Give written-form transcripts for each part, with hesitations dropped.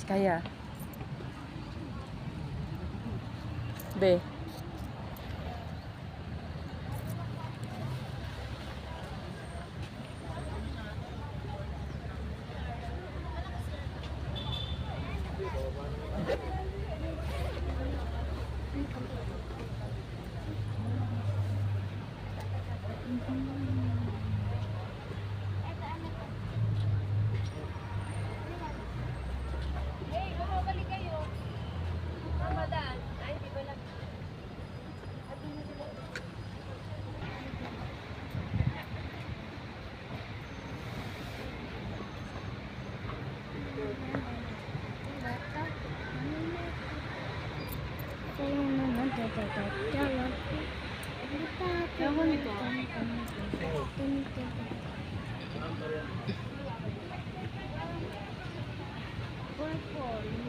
Kaya. Be.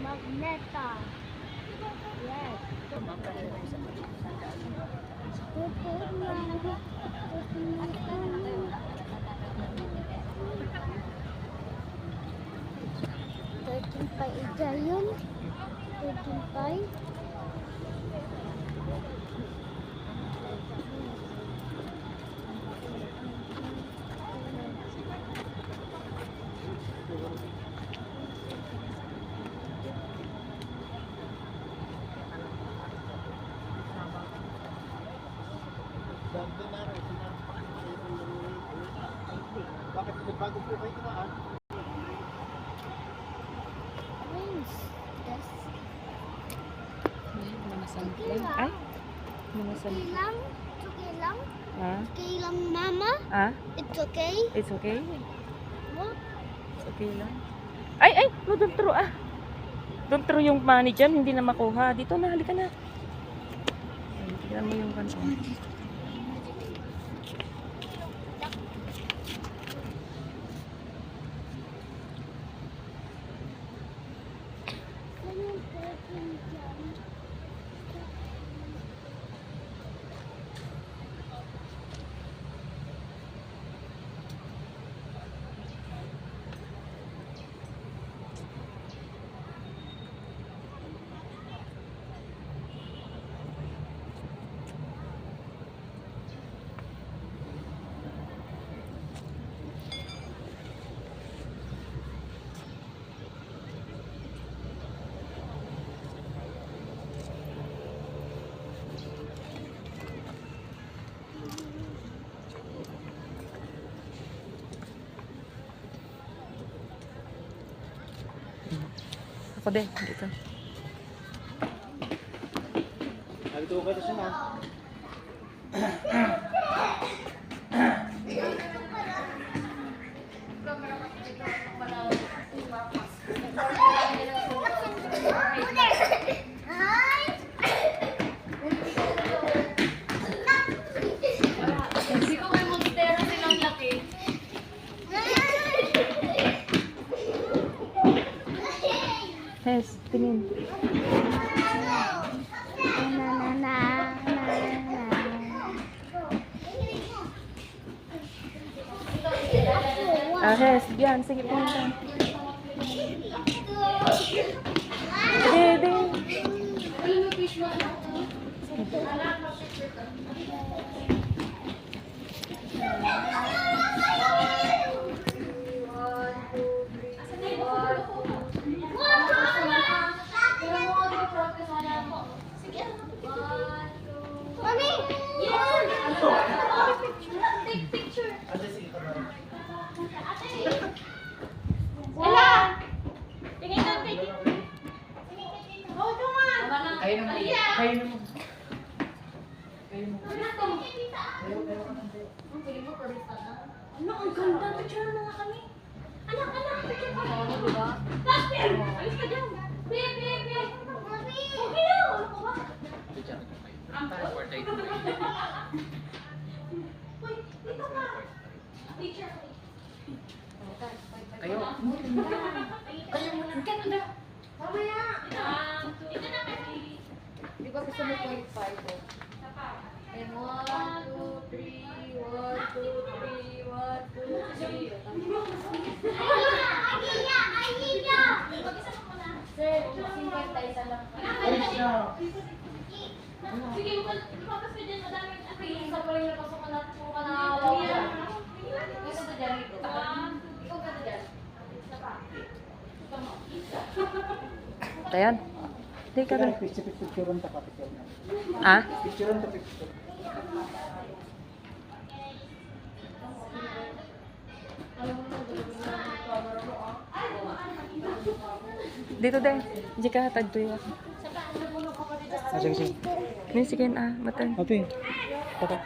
Magneta. Yes. Thirteen pa ija yun. 13 pa. Bakit nagbago po kayo kumaan? Ay, lumasan. Okay lang? It's okay lang? Ah? Okay lang, Mama? Ah? It's okay? It's okay? What? It's okay lang. Ay! No, don't throw ah. Don't throw yung money dyan, hindi na makuha. Dito na, halika na. Ay, tignan mo yung kanon. Ako din, dito. Nagito ko kayo siya na. Hindi ko may monstera silang laki. Yes, tingin. Ah, Hes, yan, sige punta. Sige. Mami! Take picture. Wala! Tingin na, take it. Oh, come on. Kayo naman. Kayo naman. Ano, ang ganda. Picture na nga kami. Anak, picture ka. Ano, diba? Tasper! Alis ka dyan. Be. Mami! Okay lang. Ano ko ba? Uy, dito ka. Picture. Kayo. Kayo muna. Ganda. Mamaya. Ito na kasi. Di ba gusto mo 0.5 o? And 1, 2, 3, 1, 2, 3, 1, 2, 3. Ay, niya! Mag-isa mo muna. Basta isa lang. Alis na. Sige, ipapas ka dyan, madami. Isa pa rin napasok ka na. Puro ka nakakawawa. Gusto ko dyan dito. Ikaw ka na dyan. Isa pa. Ayan. Hindi ka rin. Picture-picture ta ka. Ah? Picture ta picture. Dito din. Hindi ka hatag to yun. Sige, sige. Hindi, sige na. Matan. Ate. Tata.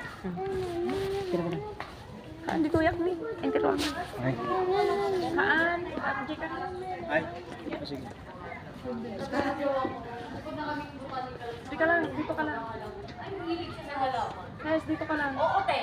Kira ba na? Haan, dito yak ni. Entero ako. Ay. Haan. Hindi ka. Ay. Sige. Dito ka lang. Dito ka lang. Guys, dito ka lang. Oo, te.